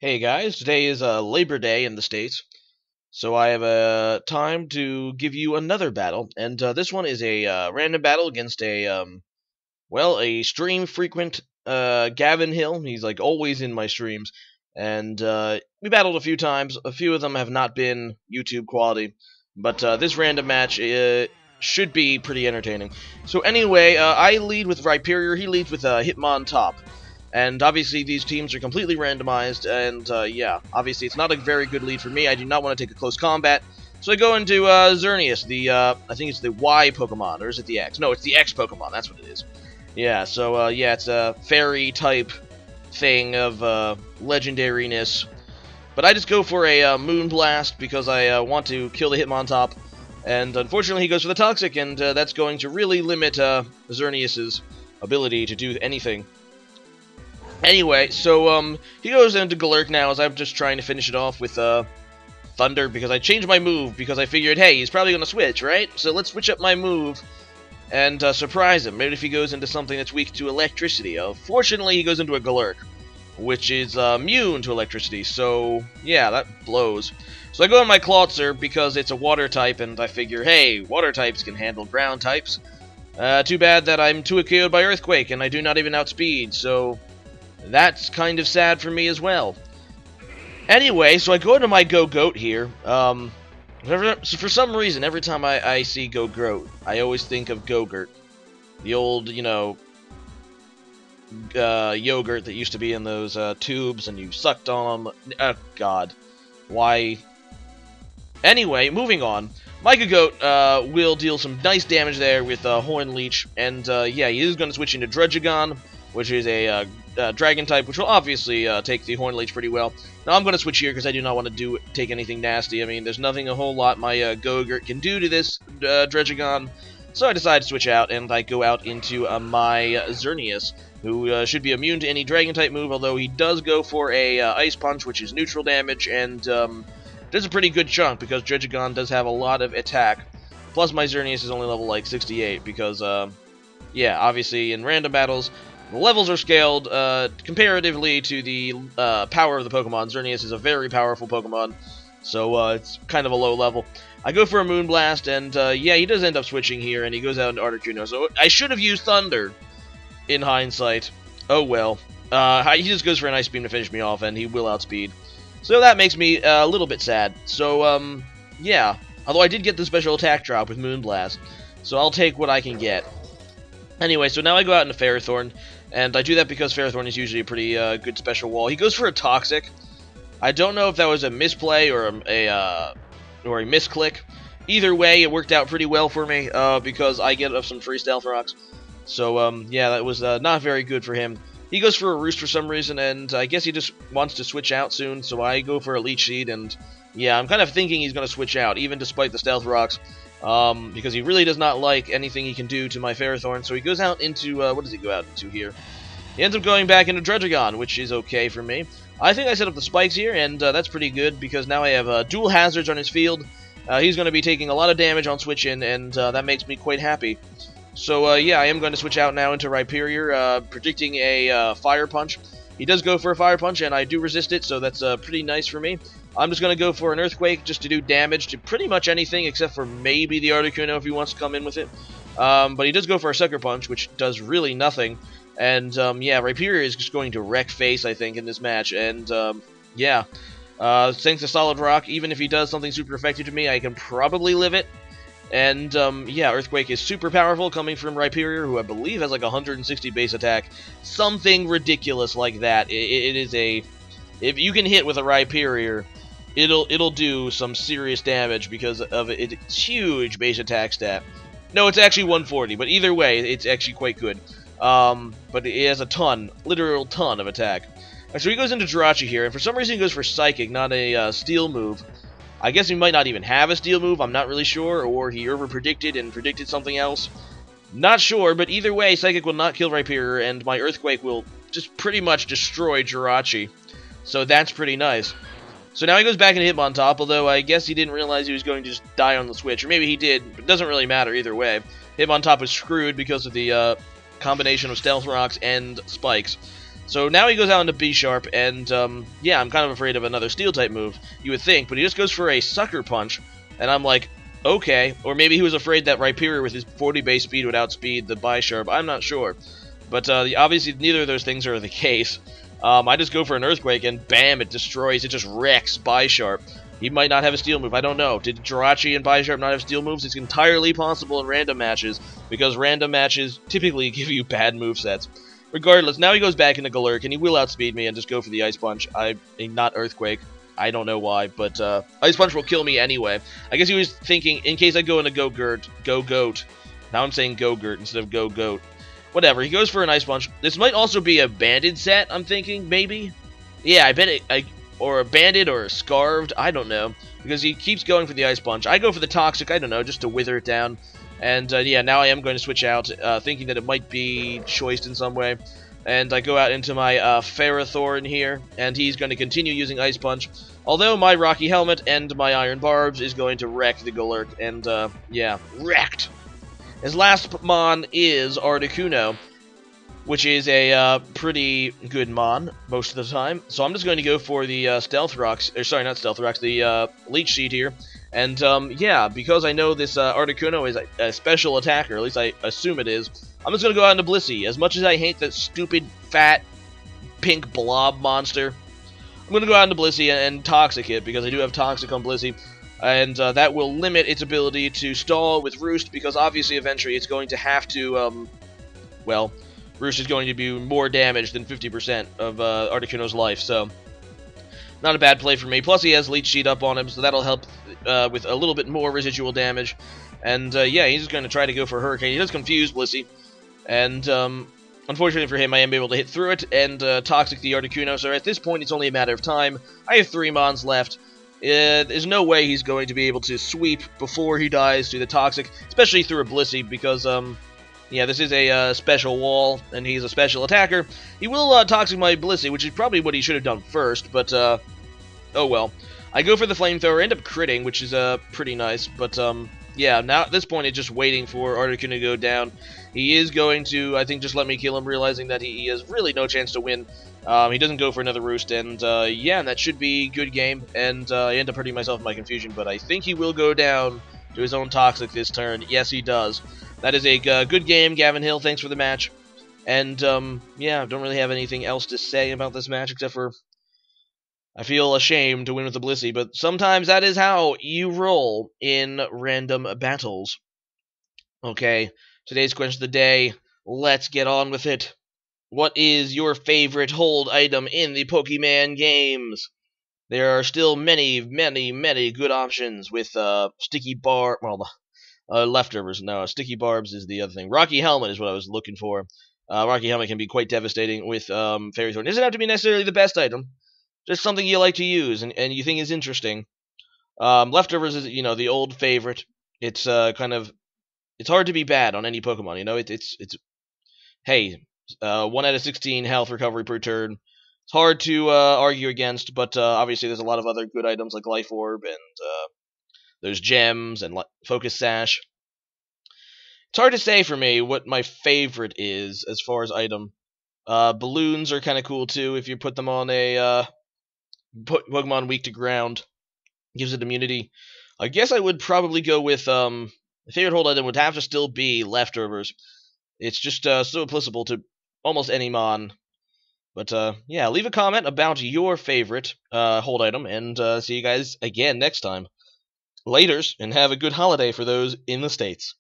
Hey guys, today is Labor Day in the States, so I have time to give you another battle, and this one is a random battle against a stream frequent Gavin Hill. He's like always in my streams, and we battled a few times. A few of them have not been YouTube quality, but this random match should be pretty entertaining. So anyway, I lead with Rhyperior, he leads with Hitmontop. And obviously these teams are completely randomized, and yeah, obviously it's not a very good lead for me. I do not want to take a close combat, so I go into Xerneas, I think it's the Y Pokemon, or is it the X? No, it's the X Pokemon, that's what it is. Yeah, so yeah, it's a fairy-type thing of legendariness. But I just go for a Moonblast because I want to kill the Hitmontop, and unfortunately he goes for the Toxic, and that's going to really limit Xerneas' ability to do anything. Anyway, so, he goes into Galurk now as I'm just trying to finish it off with, Thunder, because I changed my move, because I figured, hey, he's probably gonna switch, right? So let's switch up my move, and, surprise him. Maybe if he goes into something that's weak to electricity. Fortunately, he goes into a Galurk, which is, immune to electricity, so, yeah, that blows. So I go on my Clawitzer, because it's a water type, and I figure, hey, water types can handle ground types. Too bad that I'm 2 KO'd by Earthquake, and I do not even outspeed, so that's kind of sad for me as well. Anyway, so I go into my Go-Goat here. So for some reason, every time I see Go-Goat, I always think of Go-Gurt. The old, you know, yogurt that used to be in those tubes, and you sucked on them. Oh, God. Why? Anyway, moving on. My Go-Goat will deal some nice damage there with Horn Leech, and yeah, he is going to switch into Druddigon, which is a Dragon type, which will obviously take the Horn Leech pretty well. Now I'm going to switch here because I do not want to take anything nasty. I mean, there's nothing a whole lot my Go-Gurt can do to this Druddigon, so I decide to switch out, and I go out into my Xerneas, who should be immune to any Dragon type move, although he does go for a Ice Punch, which is neutral damage, and does a pretty good chunk, because Druddigon does have a lot of attack. Plus my Xerneas is only level like 68, because yeah, obviously in random battles, the levels are scaled comparatively to the power of the Pokemon. Xerneas is a very powerful Pokemon, so it's kind of a low level. I go for a Moonblast, and yeah, he does end up switching here, and he goes out into Articuno. So I should have used Thunder in hindsight. Oh well. He just goes for an Ice Beam to finish me off, and he will outspeed. So that makes me a little bit sad. So, yeah. Although I did get the special attack drop with Moonblast, so I'll take what I can get. Anyway, so now I go out into Ferrothorn, and I do that because Ferrothorn is usually a pretty good special wall. He goes for a Toxic. I don't know if that was a misplay or a misclick. Either way, it worked out pretty well for me because I get some free Stealth Rocks. So yeah, that was not very good for him. He goes for a Roost for some reason, and I guess he just wants to switch out soon. So I go for a Leech Seed, and yeah, I'm kind of thinking he's going to switch out, even despite the Stealth Rocks. Because he really does not like anything he can do to my Ferrothorn, so he goes out into, what does he go out into here? He ends up going back into Druddigon, which is okay for me. I think I set up the spikes here, and that's pretty good, because now I have dual hazards on his field. He's going to be taking a lot of damage on switch in, and that makes me quite happy. So, yeah, I am going to switch out now into Rhyperior, predicting a Fire Punch. He does go for a Fire Punch, and I do resist it, so that's pretty nice for me. I'm just going to go for an Earthquake just to do damage to pretty much anything except for maybe the Articuno if he wants to come in with it. But he does go for a Sucker Punch, which does really nothing. And, yeah, Rhyperior is just going to wreck face, I think, in this match. And, yeah, thanks to Solid Rock, even if he does something super effective to me, I can probably live it. And, yeah, Earthquake is super powerful, coming from Rhyperior, who I believe has like 160 base attack. Something ridiculous like that. It is a... If you can hit with a Rhyperior, it'll do some serious damage because of its huge base attack stat. No, it's actually 140, but either way, it's actually quite good. But it has a ton, literal ton of attack. So he goes into Jirachi here, and for some reason he goes for Psychic, not a Steel move. I guess he might not even have a Steel move, I'm not really sure, or he over-predicted and predicted something else. Not sure, but either way, Psychic will not kill Rhyperior, and my Earthquake will just pretty much destroy Jirachi. So that's pretty nice. So now he goes back into Hitmontop, although I guess he didn't realize he was going to just die on the switch. Or maybe he did, but it doesn't really matter either way. Hitmontop is screwed because of the combination of Stealth Rocks and Spikes. So now he goes out into B-Sharp, and yeah, I'm kind of afraid of another Steel-type move, you would think, but he just goes for a Sucker Punch, and I'm like, okay. Or maybe he was afraid that Rhyperior with his 40 base speed would outspeed the B-Sharp, I'm not sure. But obviously neither of those things are the case. I just go for an Earthquake, and bam, it destroys, it just wrecks B-Sharp. He might not have a Steel move, I don't know. Did Jirachi and B-Sharp not have Steel moves? It's entirely possible in random matches, because random matches typically give you bad movesets. Regardless, now he goes back into Galurk, and he will outspeed me and just go for the Ice Punch. Not Earthquake. I don't know why, but Ice Punch will kill me anyway. I guess he was thinking, in case I go into Go-Goat. Now I'm saying Go-Gurt instead of Go-Goat. Whatever, he goes for an Ice Punch. This might also be a Banded set, I'm thinking, maybe? Yeah, I bet it, or a Banded or a Scarved, I don't know. Because he keeps going for the Ice Punch. I go for the Toxic, I don't know, just to wither it down. And yeah, now I am going to switch out, thinking that it might be choiced in some way. And I go out into my Ferrothorn here, and he's going to continue using Ice Punch. Although my Rocky Helmet and my Iron Barbs is going to wreck the Galurk, and yeah, wrecked. His last mon is Articuno, which is a pretty good mon most of the time. So I'm just going to go for the Stealth Rocks, or sorry, not Stealth Rocks, the Leech Seed here. And yeah, because I know this Articuno is a special attacker, at least I assume it is, I'm just going to go out into Blissey. As much as I hate that stupid, fat, pink blob monster, I'm going to go out into Blissey and Toxic it, because I do have Toxic on Blissey. And that will limit its ability to stall with Roost, because obviously eventually it's going to have to, well, Roost is going to be more damage than 50% of Articuno's life, so not a bad play for me. Plus he has Leech Seed up on him, so that'll help with a little bit more residual damage. And yeah, he's going to try to go for Hurricane. He does confuse Blissey, and unfortunately for him, I am able to hit through it and Toxic the Articuno, so at this point it's only a matter of time. I have 3 mons left. There's no way he's going to be able to sweep before he dies to the Toxic, especially through a Blissey, because, yeah, this is a special wall, and he's a special attacker. He will Toxic my Blissey, which is probably what he should have done first, but, oh well. I go for the Flamethrower, end up critting, which is pretty nice, but, yeah, now at this point it's just waiting for Articuno to go down. He is going to, I think, just let me kill him, realizing that he has really no chance to win. He doesn't go for another Roost, and yeah, that should be good game, and I end up hurting myself in my confusion, but I think he will go down to his own Toxic this turn. Yes, he does. That is a good game, Gavin Hill. Thanks for the match. And, yeah, I don't really have anything else to say about this match, except for I feel ashamed to win with the Blissey, but sometimes that is how you roll in random battles. Okay, today's question of the day. Let's get on with it. What is your favorite hold item in the Pokemon games? There are still many, many, many good options with Sticky Barb. Well, leftovers. No, Sticky Barbs is the other thing. Rocky Helmet is what I was looking for. Rocky Helmet can be quite devastating with Fairy Thorn. It doesn't have to be necessarily the best item. Just something you like to use and you think is interesting. Leftovers is, you know, the old favorite. It's kind of, it's hard to be bad on any Pokemon. You know, it's hey, 1 out of 16 health recovery per turn. It's hard to argue against, but obviously there's a lot of other good items like Life Orb, and there's Gems and Focus Sash. It's hard to say for me what my favorite is as far as item. Balloons are kind of cool too if you put them on a Pokemon weak to ground. Gives it immunity. I guess I would probably go with my favorite hold item would have to still be Leftovers. It's just so applicable to almost any mon. But yeah, leave a comment about your favorite hold item, and see you guys again next time. Laters, and have a good holiday for those in the States.